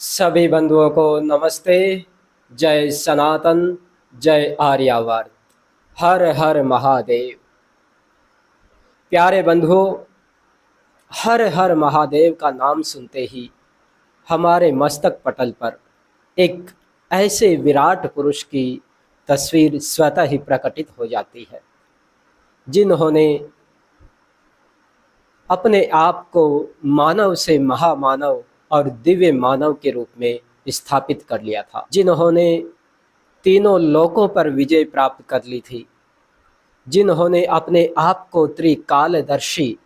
सभी बंधुओं को नमस्ते। जय सनातन, जय आर्यावर्त, हर हर महादेव। प्यारे बंधुओं, हर हर महादेव का नाम सुनते ही हमारे मस्तक पटल पर एक ऐसे विराट पुरुष की तस्वीर स्वतः ही प्रकटित हो जाती है, जिन्होंने अपने आप को मानव से महामानव और दिव्य मानव के रूप में स्थापित कर लिया था, जिन्होंने तीनों लोकों पर विजय प्राप्त कर ली थी, जिन्होंने अपने आप को त्रिकालदर्शी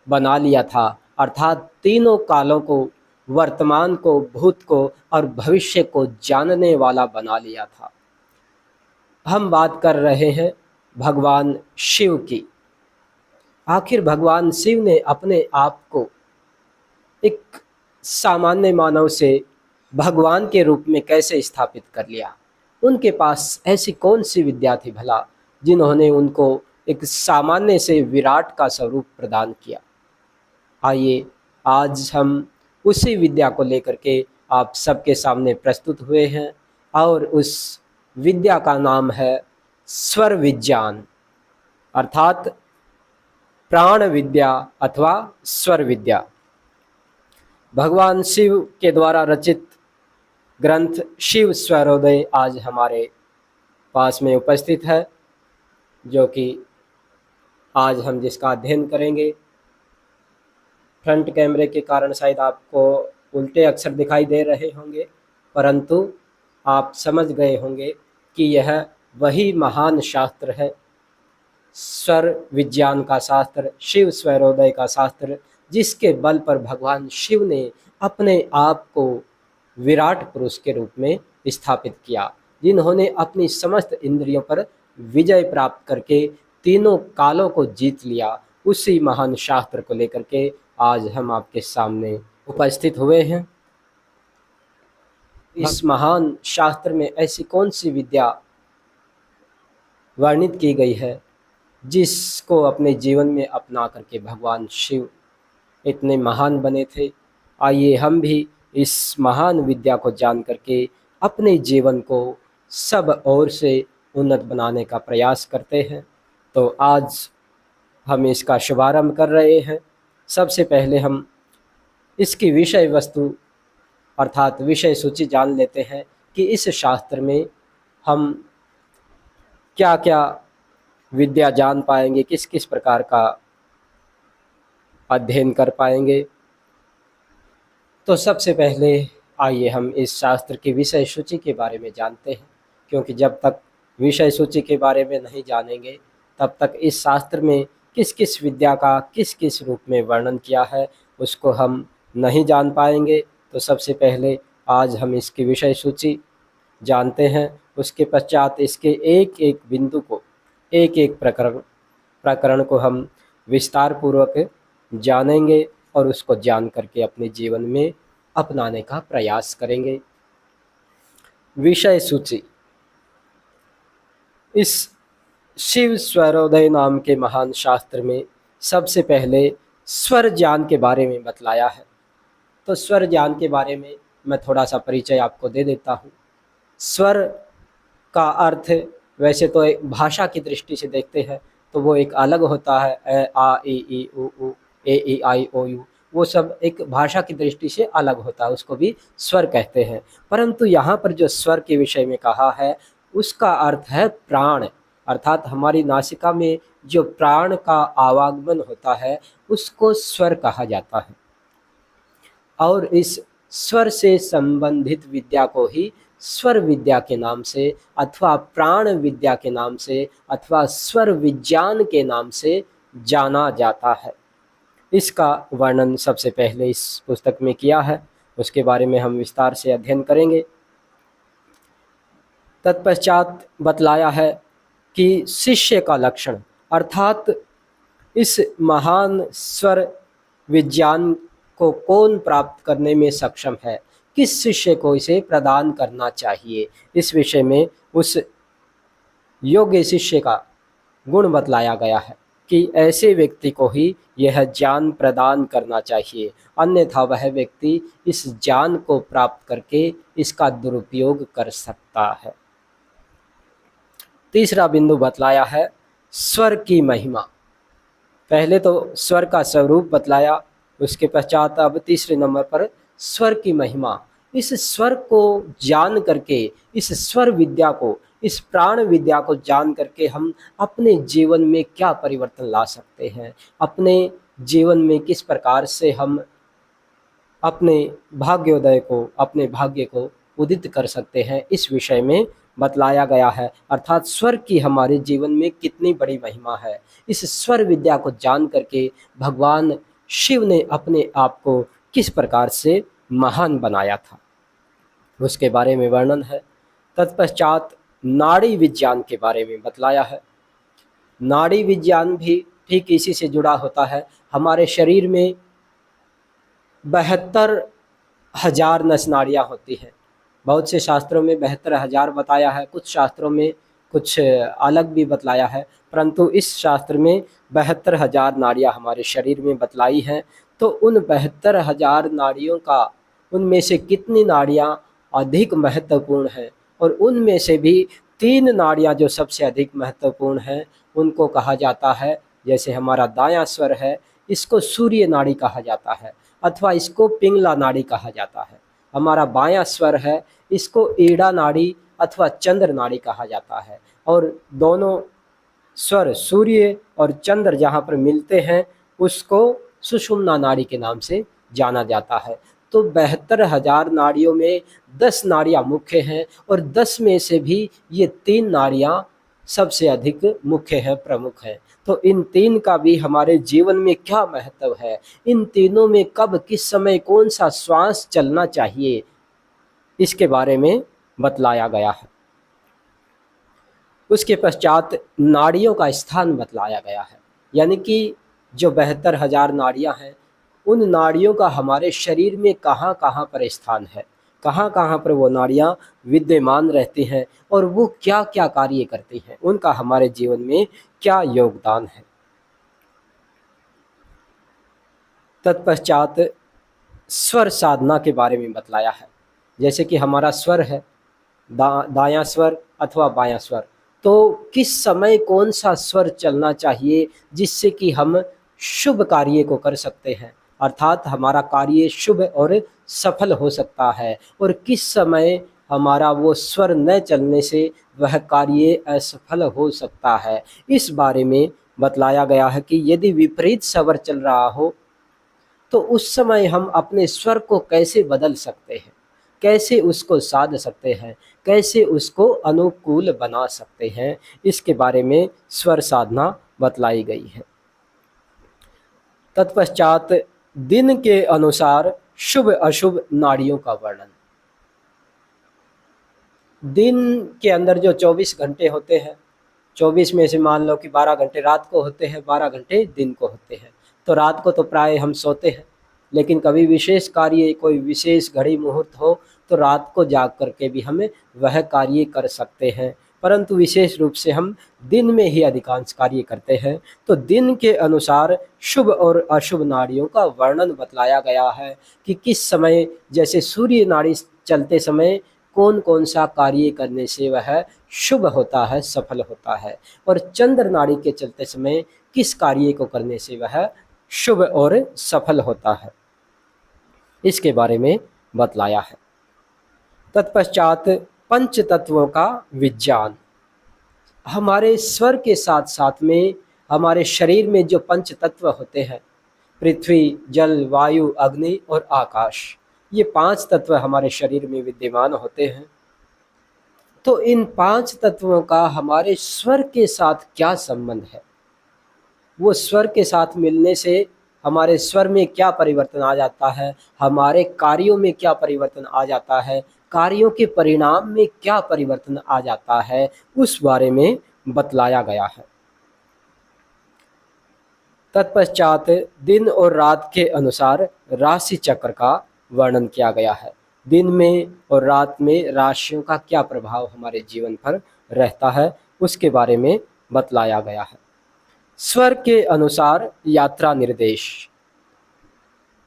बना लिया था, अर्थात तीनों कालों को, वर्तमान को, भूत को और भविष्य को जानने वाला बना लिया था। हम बात कर रहे हैं भगवान शिव की। आखिर भगवान शिव ने अपने आप को एक सामान्य मानव से भगवान के रूप में कैसे स्थापित कर लिया? उनके पास ऐसी कौन सी विद्या थी भला, जिन्होंने उनको एक सामान्य से विराट का स्वरूप प्रदान किया? आइए आज हम उसी विद्या को लेकर के आप सबके सामने प्रस्तुत हुए हैं, और उस विद्या का नाम है स्वर विज्ञान, अर्थात प्राण विद्या अथवा स्वर विद्या। भगवान शिव के द्वारा रचित ग्रंथ शिव स्वरोदय आज हमारे पास में उपस्थित है, जो कि आज हम जिसका अध्ययन करेंगे। फ्रंट कैमरे के कारण शायद आपको उल्टे अक्षर दिखाई दे रहे होंगे, परंतु आप समझ गए होंगे कि यह वही महान शास्त्र है, स्वर विज्ञान का शास्त्र, शिव स्वरोदय का शास्त्र, जिसके बल पर भगवान शिव ने अपने आप को विराट पुरुष के रूप में स्थापित किया, जिन्होंने अपनी समस्त इंद्रियों पर विजय प्राप्त करके तीनों कालों को जीत लिया। उसी महान शास्त्र को लेकर के आज हम आपके सामने उपस्थित हुए हैं। इस महान शास्त्र में ऐसी कौन सी विद्या वर्णित की गई है, जिसको अपने जीवन में अपना करके भगवान शिव इतने महान बने थे? आइए हम भी इस महान विद्या को जान करके अपने जीवन को सब ओर से उन्नत बनाने का प्रयास करते हैं। तो आज हम इसका शुभारंभ कर रहे हैं। सबसे पहले हम इसकी विषय वस्तु अर्थात विषय सूची जान लेते हैं कि इस शास्त्र में हम क्या क्या विद्या जान पाएंगे, किस किस प्रकार का अध्ययन कर पाएंगे। तो सबसे पहले आइए हम इस शास्त्र की विषय सूची के बारे में जानते हैं, क्योंकि जब तक विषय सूची के बारे में नहीं जानेंगे तब तक इस शास्त्र में किस किस विद्या का किस किस रूप में वर्णन किया है उसको हम नहीं जान पाएंगे। तो सबसे पहले आज हम इसकी विषय सूची जानते हैं, उसके पश्चात इसके एक एक बिंदु को, एक एक प्रकरण को हम विस्तार पूर्वक जानेंगे और उसको जान करके अपने जीवन में अपनाने का प्रयास करेंगे। विषय सूची। इस शिव स्वरोदय नाम के महान शास्त्र में सबसे पहले स्वर ज्ञान के बारे में बतलाया है। तो स्वर ज्ञान के बारे में मैं थोड़ा सा परिचय आपको दे देता हूँ। स्वर का अर्थ वैसे तो एक भाषा की दृष्टि से देखते हैं तो वो एक अलग होता है, ए आ ई उ ऊ ए ई आई ओ यू, वो सब एक भाषा की दृष्टि से अलग होता है, उसको भी स्वर कहते हैं। परंतु यहाँ पर जो स्वर के विषय में कहा है उसका अर्थ है प्राण, अर्थात हमारी नासिका में जो प्राण का आवागमन होता है उसको स्वर कहा जाता है। और इस स्वर से संबंधित विद्या को ही स्वर विद्या के नाम से अथवा प्राण विद्या के नाम से अथवा स्वर विज्ञान के नाम से जाना जाता है। इसका वर्णन सबसे पहले इस पुस्तक में किया है, उसके बारे में हम विस्तार से अध्ययन करेंगे। तत्पश्चात बतलाया है कि शिष्य का लक्षण, अर्थात इस महान स्वर विज्ञान को कौन प्राप्त करने में सक्षम है, किस शिष्य को इसे प्रदान करना चाहिए, इस विषय में उस योग्य शिष्य का गुण बतलाया गया है। कि ऐसे व्यक्ति को ही यह ज्ञान प्रदान करना चाहिए, अन्यथा वह व्यक्ति इस ज्ञान को प्राप्त करके इसका दुरुपयोग कर सकता है। तीसरा बिंदु बतलाया है स्वर की महिमा। पहले तो स्वर का स्वरूप बतलाया, उसके पश्चात अब तीसरे नंबर पर स्वर की महिमा। इस स्वर को जान करके, इस स्वर विद्या को, इस प्राण विद्या को जान करके हम अपने जीवन में क्या परिवर्तन ला सकते हैं, अपने जीवन में किस प्रकार से हम अपने भाग्योदय को, अपने भाग्य को उदित कर सकते हैं, इस विषय में बतलाया गया है। अर्थात स्वर की हमारे जीवन में कितनी बड़ी महिमा है। इस स्वर विद्या को जान करके भगवान शिव ने अपने आप को किस प्रकार से महान बनाया था, उसके बारे में वर्णन है। तत्पश्चात नाड़ी विज्ञान के बारे में बतलाया है। नाड़ी विज्ञान भी ठीक इसी से जुड़ा होता है। हमारे शरीर में 72,000 नस नाड़ियाँ होती हैं। बहुत से शास्त्रों में 72,000 बताया है, कुछ शास्त्रों में कुछ अलग भी बतलाया है, परंतु इस शास्त्र में 72,000 नाड़ियाँ हमारे शरीर में बतलाई हैं। तो उन 72,000 नाड़ियों का, उनमें से कितनी नाड़ियाँ अधिक महत्वपूर्ण हैं, और उनमें से भी 3 नाड़ियाँ जो सबसे अधिक महत्वपूर्ण हैं उनको कहा जाता है, जैसे हमारा दायां स्वर है, इसको सूर्य नाड़ी कहा जाता है अथवा इसको पिंगला नाड़ी कहा जाता है। हमारा बायां स्वर है, इसको ईड़ा नाड़ी अथवा चंद्र नाड़ी कहा जाता है। और दोनों स्वर सूर्य और चंद्र जहाँ पर मिलते हैं उसको सुषुम्ना नाड़ी के नाम से जाना जाता है। तो 72,000 नाड़ियों में 10 नाड़ियाँ मुख्य हैं, और 10 में से भी ये 3 नाड़ियाँ सबसे अधिक मुख्य है, प्रमुख है। तो इन 3 का भी हमारे जीवन में क्या महत्व है, इन तीनों में कब किस समय कौन सा श्वास चलना चाहिए, इसके बारे में बतलाया गया है। उसके पश्चात नाड़ियों का स्थान बतलाया गया है, यानी कि जो 72,000 नाड़ियाँ हैं उन नाड़ियों का हमारे शरीर में कहाँ कहाँ पर स्थान है, कहाँ कहाँ पर वो नाड़ियाँ विद्यमान रहती हैं और वो क्या क्या कार्य करती हैं, उनका हमारे जीवन में क्या योगदान है। तत्पश्चात स्वर साधना के बारे में बतलाया है। जैसे कि हमारा स्वर है, दायां स्वर अथवा बायां स्वर, तो किस समय कौन सा स्वर चलना चाहिए जिससे कि हम शुभ कार्य को कर सकते हैं, अर्थात हमारा कार्य शुभ और सफल हो सकता है, और किस समय हमारा वो स्वर न चलने से वह कार्य असफल हो सकता है। इस बारे में बतलाया गया है कि यदि विपरीत स्वर चल रहा हो तो उस समय हम अपने स्वर को कैसे बदल सकते हैं, कैसे उसको साध सकते हैं, कैसे उसको अनुकूल बना सकते हैं, इसके बारे में स्वर साधना बतलाई गई है। तत्पश्चात दिन के अनुसार शुभ अशुभ नाड़ियों का वर्णन। दिन के अंदर जो 24 घंटे होते हैं, 24 में से मान लो कि 12 घंटे रात को होते हैं, 12 घंटे दिन को होते हैं। तो रात को तो प्राय हम सोते हैं, लेकिन कभी विशेष कार्य, कोई विशेष घड़ी मुहूर्त हो तो रात को जाग करके भी हमें वह कार्य कर सकते हैं, परंतु विशेष रूप से हम दिन में ही अधिकांश कार्य करते हैं। तो दिन के अनुसार शुभ और अशुभ नाड़ियों का वर्णन बतलाया गया है कि किस समय, जैसे सूर्य नाड़ी चलते समय कौन कौन सा कार्य करने से वह शुभ होता है, सफल होता है, और चंद्र नाड़ी के चलते समय किस कार्य को करने से वह शुभ और सफल होता है, इसके बारे में बतलाया है। तत्पश्चात पंच तत्वों का विज्ञान। हमारे स्वर के साथ साथ में हमारे शरीर में जो पंच तत्व होते हैं, पृथ्वी, जल, वायु, अग्नि और आकाश, ये 5 तत्व हमारे शरीर में विद्यमान होते हैं। तो इन 5 तत्वों का हमारे स्वर के साथ क्या संबंध है, वो स्वर के साथ मिलने से हमारे स्वर में क्या परिवर्तन आ जाता है, हमारे कार्यों में क्या परिवर्तन आ जाता है, कार्यों के परिणाम में क्या परिवर्तन आ जाता है, उस बारे में बतलाया गया है। तत्पश्चात दिन और रात के अनुसार राशि चक्र का वर्णन किया गया है। दिन में और रात में राशियों का क्या प्रभाव हमारे जीवन पर रहता है, उसके बारे में बतलाया गया है। स्वर के अनुसार यात्रा निर्देश।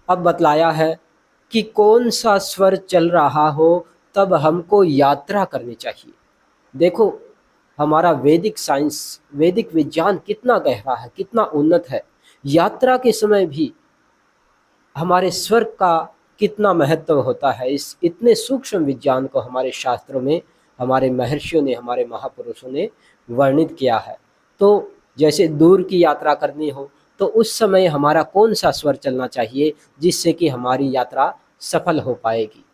अब बतलाया है कि कौन सा स्वर चल रहा हो तब हमको यात्रा करनी चाहिए। देखो, हमारा वैदिक साइंस, वैदिक विज्ञान कितना गहरा है, कितना उन्नत है। यात्रा के समय भी हमारे स्वर का कितना महत्व होता है, इस इतने सूक्ष्म विज्ञान को हमारे शास्त्रों में हमारे महर्षियों ने, हमारे महापुरुषों ने वर्णित किया है। तो जैसे दूर की यात्रा करनी हो तो उस समय हमारा कौन सा स्वर चलना चाहिए जिससे कि हमारी यात्रा सफल हो पाएगी।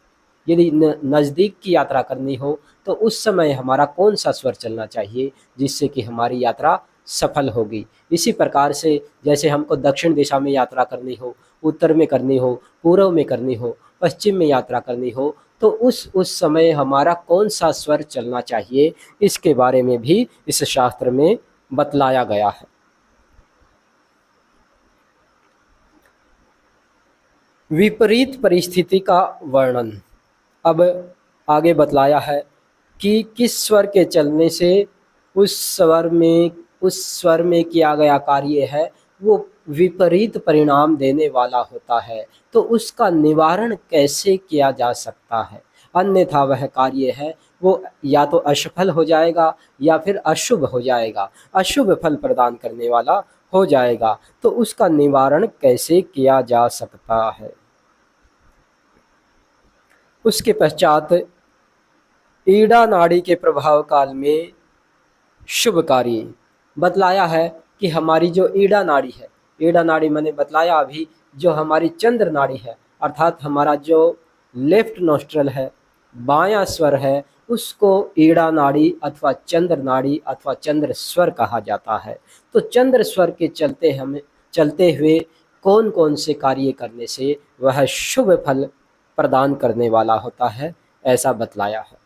यदि नज़दीक की यात्रा करनी हो तो उस समय हमारा कौन सा स्वर चलना चाहिए जिससे कि हमारी यात्रा सफल होगी। इसी प्रकार से जैसे हमको दक्षिण दिशा में यात्रा करनी हो, उत्तर में करनी हो, पूर्व में करनी हो, पश्चिम में यात्रा करनी हो तो उस समय हमारा कौन सा स्वर चलना चाहिए, इसके बारे में भी इस शास्त्र में बतलाया गया है। विपरीत परिस्थिति का वर्णन। अब आगे बतलाया है कि किस स्वर के चलने से उस स्वर में किया गया कार्य है वो विपरीत परिणाम देने वाला होता है, तो उसका निवारण कैसे किया जा सकता है। अन्यथा वह कार्य है वो या तो असफल हो जाएगा या फिर अशुभ हो जाएगा, अशुभ फल प्रदान करने वाला हो जाएगा। तो उसका निवारण कैसे किया जा सकता है। उसके पश्चात ईड़ा नाड़ी के प्रभाव काल में शुभ कार्य बतलाया है कि हमारी जो ईड़ा नाड़ी है, ईड़ा नाड़ी मैंने बतलाया अभी, जो हमारी चंद्र नाड़ी है, अर्थात हमारा जो लेफ्ट नोस्ट्रल है, बायां स्वर है, उसको ईड़ा नाड़ी अथवा चंद्र नाड़ी अथवा चंद्र स्वर कहा जाता है। तो चंद्र स्वर के चलते हुए कौन कौन से कार्य करने से वह शुभ फल प्रदान करने वाला होता है, ऐसा बतलाया है।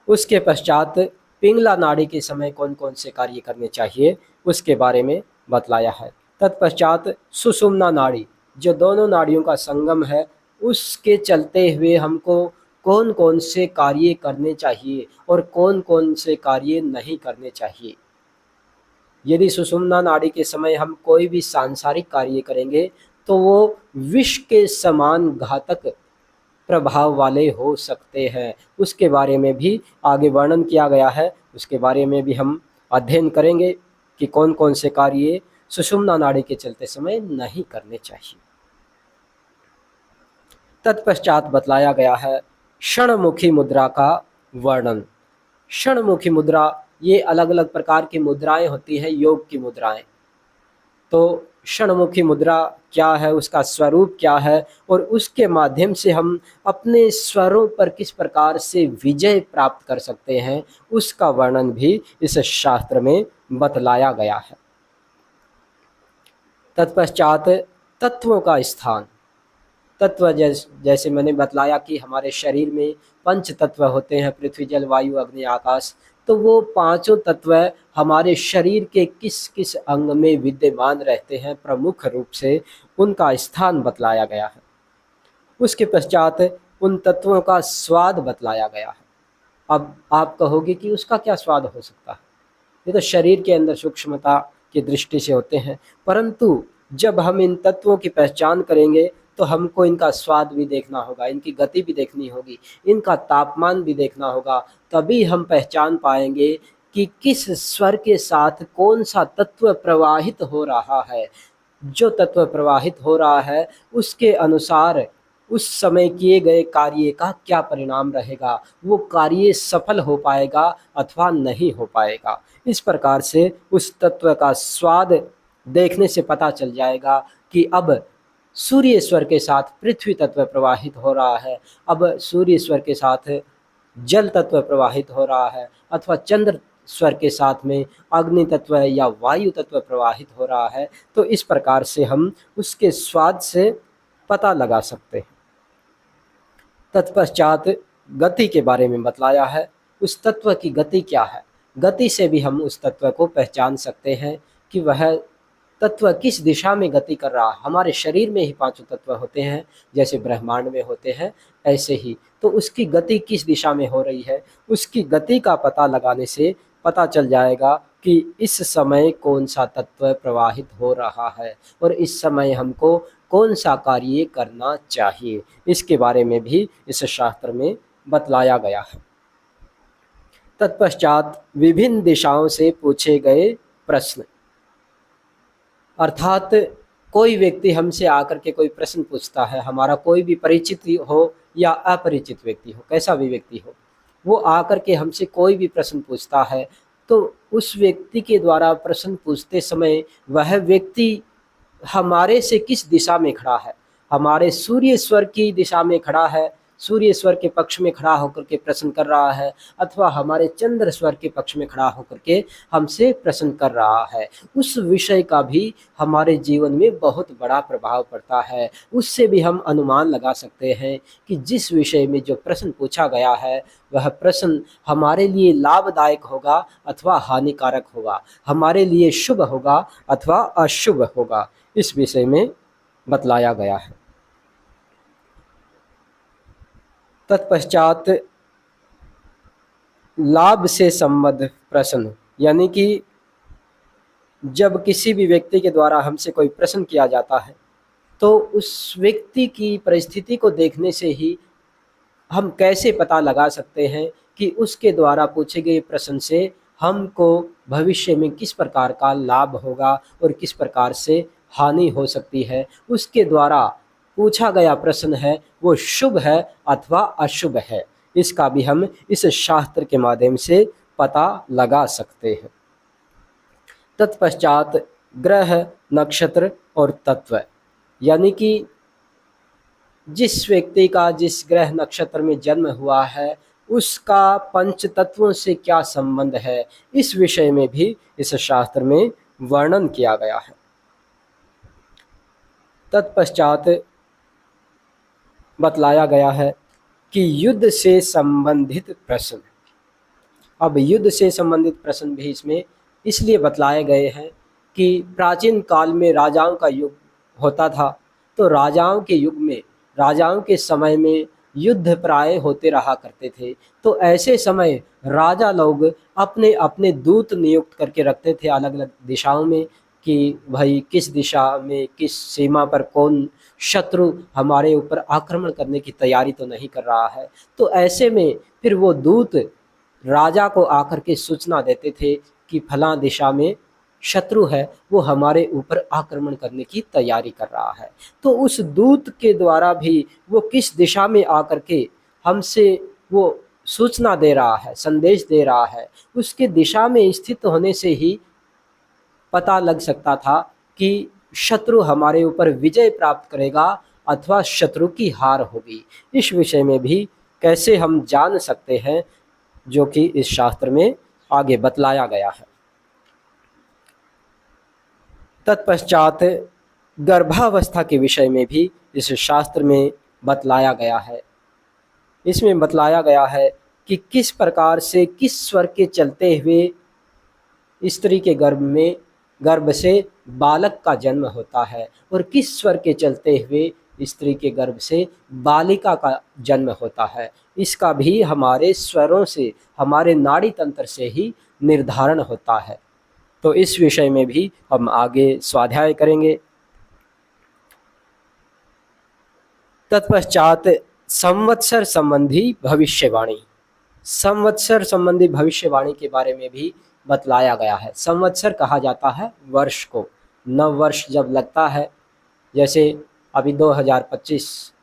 उसके पश्चात पिंगला नाड़ी के समय कौन कौन से कार्य करने चाहिए उसके बारे में बतलाया है। तत्पश्चात सुषुम्ना नाड़ी, जो दोनों नाड़ियों का संगम है, उसके चलते हुए हमको कौन कौन से कार्य करने चाहिए और कौन कौन से कार्य नहीं करने चाहिए। यदि सुषुम्ना नाड़ी के समय हम कोई भी सांसारिक कार्य करेंगे तो वो विष के समान घातक प्रभाव वाले हो सकते हैं। उसके बारे में भी आगे वर्णन किया गया है, उसके बारे में भी हम अध्ययन करेंगे कि कौन कौन से कार्य सुषुम्ना नाड़ी के चलते समय नहीं करने चाहिए। तत्पश्चात बतलाया गया है क्षणमुखी मुद्रा का वर्णन। क्षणमुखी मुद्रा, ये अलग अलग प्रकार की मुद्राएं होती हैं, योग की मुद्राएं। तो क्षणमुखी मुद्रा क्या है, उसका स्वरूप क्या है और उसके माध्यम से हम अपने स्वरों पर किस प्रकार से विजय प्राप्त कर सकते हैं, उसका वर्णन भी इस शास्त्र में बतलाया गया है। तत्पश्चात तत्वों का स्थान। तत्व जैसे मैंने बतलाया कि हमारे शरीर में 5 तत्व होते हैं, पृथ्वी जल वायु अग्नि आकाश। तो वो 5 तत्व हमारे शरीर के किस किस अंग में विद्यमान रहते हैं, प्रमुख रूप से उनका स्थान बतलाया गया है। उसके पश्चात उन तत्वों का स्वाद बतलाया गया है। अब आप कहोगे कि उसका क्या स्वाद हो सकता है, ये तो शरीर के अंदर सूक्ष्मता की दृष्टि से होते हैं, परंतु जब हम इन तत्वों की पहचान करेंगे तो हमको इनका स्वाद भी देखना होगा, इनकी गति भी देखनी होगी, इनका तापमान भी देखना होगा। तभी हम पहचान पाएंगे कि किस स्वर के साथ कौन सा तत्व प्रवाहित हो रहा है। जो तत्व प्रवाहित हो रहा है उसके अनुसार उस समय किए गए कार्य का क्या परिणाम रहेगा, वो कार्य सफल हो पाएगा अथवा नहीं हो पाएगा। इस प्रकार से उस तत्व का स्वाद देखने से पता चल जाएगा कि अब सूर्य स्वर के साथ पृथ्वी तत्व प्रवाहित हो रहा है, अब सूर्य स्वर के साथ जल तत्व प्रवाहित हो रहा है, अथवा चंद्र स्वर के साथ में अग्नि तत्व या वायु तत्व प्रवाहित हो रहा है। तो इस प्रकार से हम उसके स्वाद से पता लगा सकते हैं। तत्पश्चात गति के बारे में बतलाया है, उस तत्व की गति क्या है। गति से भी हम उस तत्व को पहचान सकते हैं कि वह तत्व किस दिशा में गति कर रहा है। हमारे शरीर में ही पांचों तत्व होते हैं, जैसे ब्रह्मांड में होते हैं ऐसे ही, तो उसकी गति किस दिशा में हो रही है, उसकी गति का पता लगाने से पता चल जाएगा कि इस समय कौन सा तत्व प्रवाहित हो रहा है और इस समय हमको कौन सा कार्य करना चाहिए। इसके बारे में भी इस शास्त्र में बतलाया गया है। तत्पश्चात विभिन्न दिशाओं से पूछे गए प्रश्न, अर्थात कोई व्यक्ति हमसे आकर के कोई प्रश्न पूछता है, हमारा कोई भी परिचित हो या अपरिचित व्यक्ति हो, कैसा भी व्यक्ति हो, वो आकर के हमसे कोई भी प्रश्न पूछता है, तो उस व्यक्ति के द्वारा प्रश्न पूछते समय वह व्यक्ति हमारे से किस दिशा में खड़ा है, हमारे सूर्य स्वर की दिशा में खड़ा है, सूर्य स्वर के पक्ष में खड़ा होकर के प्रश्न कर रहा है, अथवा हमारे चंद्र स्वर के पक्ष में खड़ा होकर के हमसे प्रश्न कर रहा है, उस विषय का भी हमारे जीवन में बहुत बड़ा प्रभाव पड़ता है। उससे भी हम अनुमान लगा सकते हैं कि जिस विषय में जो प्रश्न पूछा गया है वह प्रश्न हमारे लिए लाभदायक होगा अथवा हानिकारक होगा, हमारे लिए शुभ होगा अथवा अशुभ होगा, इस विषय में बतलाया गया है। तत्पश्चात लाभ से संबद्ध प्रश्न, यानी कि जब किसी भी व्यक्ति के द्वारा हमसे कोई प्रश्न किया जाता है तो उस व्यक्ति की परिस्थिति को देखने से ही हम कैसे पता लगा सकते हैं कि उसके द्वारा पूछे गए प्रश्न से हमको भविष्य में किस प्रकार का लाभ होगा और किस प्रकार से हानि हो सकती है। उसके द्वारा पूछा गया प्रश्न है वो शुभ है अथवा अशुभ है, इसका भी हम इस शास्त्र के माध्यम से पता लगा सकते हैं। तत्पश्चात ग्रह, नक्षत्र और तत्व, यानी कि जिस व्यक्ति का जिस ग्रह नक्षत्र में जन्म हुआ है उसका पंच तत्वों से क्या संबंध है, इस विषय में भी इस शास्त्र में वर्णन किया गया है। तत्पश्चात बतलाया गया है कि युद्ध से संबंधित प्रश्न। अब युद्ध से संबंधित प्रश्न भी इसमें इसलिए बतलाए गए हैं कि प्राचीन काल में राजाओं का युग होता था, तो राजाओं के युग में, राजाओं के समय में युद्ध प्राय होते रहा करते थे। तो ऐसे समय राजा लोग अपने अपने दूत नियुक्त करके रखते थे अलग अलग दिशाओं में कि भाई किस दिशा में किस सीमा पर कौन शत्रु हमारे ऊपर आक्रमण करने की तैयारी तो नहीं कर रहा है। तो ऐसे में फिर वो दूत राजा को आकर के सूचना देते थे कि फलां दिशा में शत्रु है, वो हमारे ऊपर आक्रमण करने की तैयारी कर रहा है। तो उस दूत के द्वारा भी वो किस दिशा में आकर के हमसे वो सूचना दे रहा है, संदेश दे रहा है, उसके दिशा में स्थित होने से ही पता लग सकता था कि शत्रु हमारे ऊपर विजय प्राप्त करेगा अथवा शत्रु की हार होगी। इस विषय में भी कैसे हम जान सकते हैं, जो कि इस शास्त्र में आगे बतलाया गया है। तत्पश्चात गर्भावस्था के विषय में भी इस शास्त्र में बतलाया गया है। इसमें बतलाया गया है कि किस प्रकार से किस स्वर के चलते हुए स्त्री के गर्भ से बालक का जन्म होता है और किस स्वर के चलते हुए स्त्री के गर्भ से बालिका का जन्म होता है। इसका भी हमारे स्वरों से, हमारे नाड़ी तंत्र से ही निर्धारण होता है। तो इस विषय में भी हम आगे स्वाध्याय करेंगे। तत्पश्चात संवत्सर संबंधी भविष्यवाणी, संवत्सर संबंधी भविष्यवाणी के बारे में भी बतलाया गया है। संवत्सर कहा जाता है वर्ष को, नव वर्ष जब लगता है, जैसे अभी 2025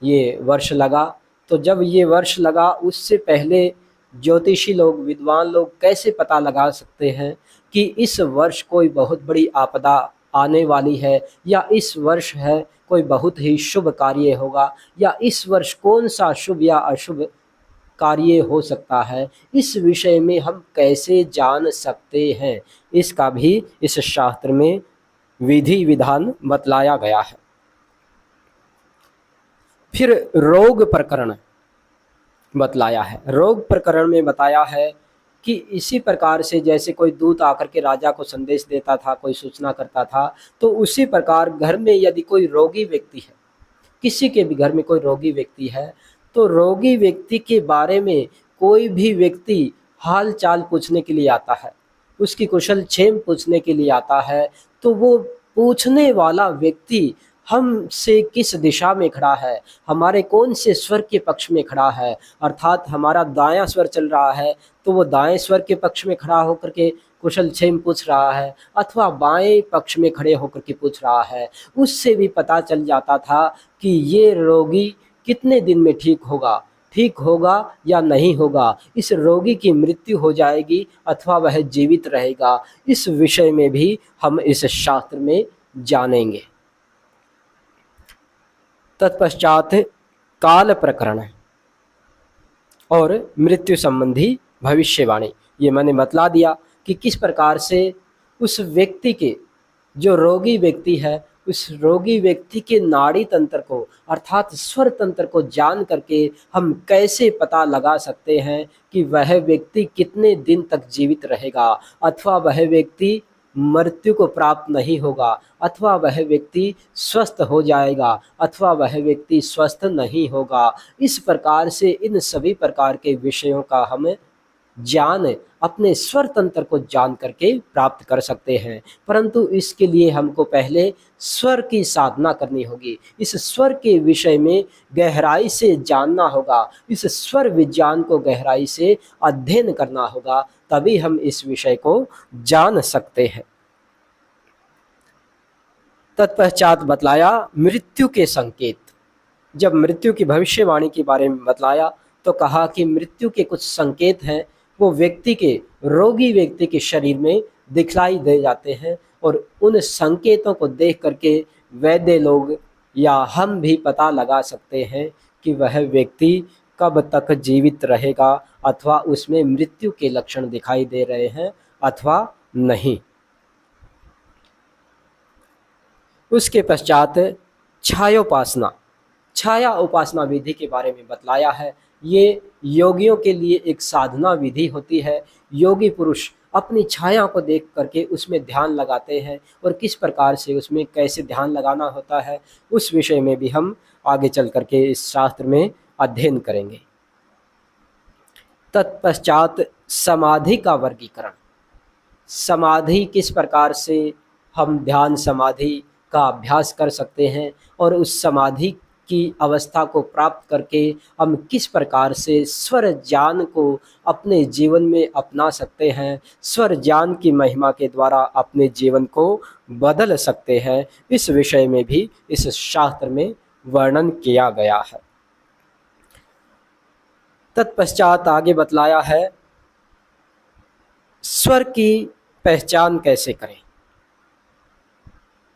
ये वर्ष लगा, तो जब ये वर्ष लगा उससे पहले ज्योतिषी लोग, विद्वान लोग कैसे पता लगा सकते हैं कि इस वर्ष कोई बहुत बड़ी आपदा आने वाली है, या इस वर्ष है कोई बहुत ही शुभ कार्य होगा, या इस वर्ष कौन सा शुभ या अशुभ कार्य हो सकता है, इस विषय में हम कैसे जान सकते हैं, इसका भी इस शास्त्र में विधि विधान बतलाया गया है। फिर रोग प्रकरण बतलाया है। रोग प्रकरण में बताया है कि इसी प्रकार से जैसे कोई दूत आकर के राजा को संदेश देता था, कोई सूचना करता था, तो उसी प्रकार घर में यदि कोई रोगी व्यक्ति है, किसी के भी घर में कोई रोगी व्यक्ति है, तो रोगी व्यक्ति के बारे में कोई भी व्यक्ति हाल चाल पूछने के लिए आता है, उसकी कुशल क्षेम पूछने के लिए आता है, तो वो पूछने वाला व्यक्ति हमसे किस दिशा में खड़ा है, हमारे कौन से स्वर के पक्ष में खड़ा है, अर्थात हमारा दायां स्वर चल रहा है तो वो दाएं स्वर के पक्ष में खड़ा होकर के कुशल क्षेम पूछ रहा है, अथवा बाएं पक्ष में खड़े होकर के पूछ रहा है। उससे भी पता चल जाता था कि ये रोगी कितने दिन में ठीक होगा या नहीं होगा, इस रोगी की मृत्यु हो जाएगी अथवा वह जीवित रहेगा। इस विषय में भी हम इस शास्त्र में जानेंगे। तत्पश्चात काल प्रकरण और मृत्यु संबंधी भविष्यवाणी, ये मैंने बतला दिया कि किस प्रकार से उस व्यक्ति के, जो रोगी व्यक्ति है, उस रोगी व्यक्ति के नाड़ी तंत्र को अर्थात स्वर तंत्र को जान करके हम कैसे पता लगा सकते हैं कि वह व्यक्ति कितने दिन तक जीवित रहेगा, अथवा वह व्यक्ति मृत्यु को प्राप्त नहीं होगा, अथवा वह व्यक्ति स्वस्थ हो जाएगा, अथवा वह व्यक्ति स्वस्थ नहीं होगा। इस प्रकार से इन सभी प्रकार के विषयों का हम ज्ञान अपने स्वर तंत्र को जान करके प्राप्त कर सकते हैं। परंतु इसके लिए हमको पहले स्वर की साधना करनी होगी, इस स्वर के विषय में गहराई से जानना होगा, इस स्वर विज्ञान को गहराई से अध्ययन करना होगा, तभी हम इस विषय को जान सकते हैं। तत्पश्चात बतलाया मृत्यु के संकेत। जब मृत्यु की भविष्यवाणी के बारे में बतलाया तो कहा कि मृत्यु के कुछ संकेत हैं, वो व्यक्ति के, रोगी व्यक्ति के शरीर में दिखलाई दे जाते हैं, और उन संकेतों को देख करके वैद्य लोग या हम भी पता लगा सकते हैं कि वह व्यक्ति कब तक जीवित रहेगा, अथवा उसमें मृत्यु के लक्षण दिखाई दे रहे हैं अथवा नहीं। उसके पश्चात छायोपासना, छाया उपासना विधि के बारे में बतलाया है। ये योगियों के लिए एक साधना विधि होती है। योगी पुरुष अपनी छाया को देख करके उसमें ध्यान लगाते हैं, और किस प्रकार से उसमें कैसे ध्यान लगाना होता है उस विषय में भी हम आगे चल करके इस शास्त्र में अध्ययन करेंगे। तत्पश्चात समाधि का वर्गीकरण, समाधि किस प्रकार से हम ध्यान समाधि का अभ्यास कर सकते हैं, और उस समाधि की अवस्था को प्राप्त करके हम किस प्रकार से स्वर ज्ञान को अपने जीवन में अपना सकते हैं, स्वर ज्ञान की महिमा के द्वारा अपने जीवन को बदल सकते हैं, इस विषय में भी इस शास्त्र में वर्णन किया गया है। तत्पश्चात आगे बतलाया है स्वर की पहचान कैसे करें।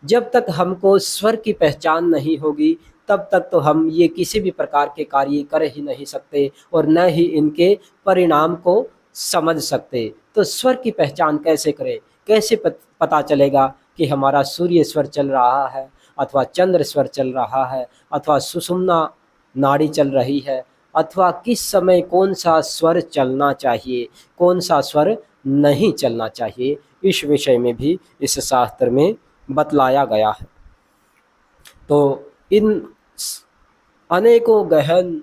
जब तक हमको स्वर की पहचान नहीं होगी तब तक तो हम ये किसी भी प्रकार के कार्य कर ही नहीं सकते, और न ही इनके परिणाम को समझ सकते। तो स्वर की पहचान कैसे करें, कैसे पता चलेगा कि हमारा सूर्य स्वर चल रहा है, अथवा चंद्र स्वर चल रहा है, अथवा सुषुम्ना नाड़ी चल रही है, अथवा किस समय कौन सा स्वर चलना चाहिए, कौन सा स्वर नहीं चलना चाहिए, इस विषय में भी इस शास्त्र में बतलाया गया है। तो इन अनेकों गहन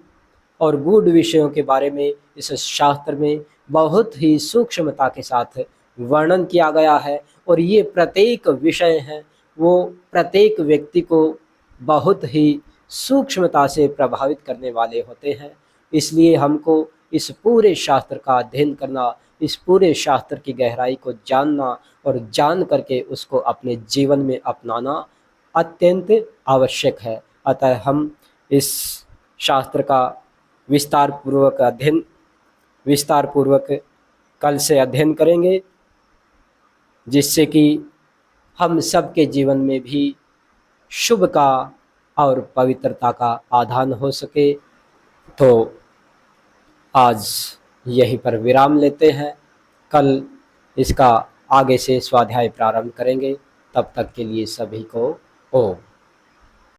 और गूढ़ विषयों के बारे में इस शास्त्र में बहुत ही सूक्ष्मता के साथ वर्णन किया गया है, और ये प्रत्येक विषय हैं वो प्रत्येक व्यक्ति को बहुत ही सूक्ष्मता से प्रभावित करने वाले होते हैं। इसलिए हमको इस पूरे शास्त्र का अध्ययन करना, इस पूरे शास्त्र की गहराई को जानना और जान करके उसको अपने जीवन में अपनाना अत्यंत आवश्यक है। अतः हम इस शास्त्र का विस्तार पूर्वक कल से अध्ययन करेंगे, जिससे कि हम सबके जीवन में भी शुभ का और पवित्रता का आधान हो सके। तो आज यहीं पर विराम लेते हैं, कल इसका आगे से स्वाध्याय प्रारंभ करेंगे। तब तक के लिए सभी को ओम।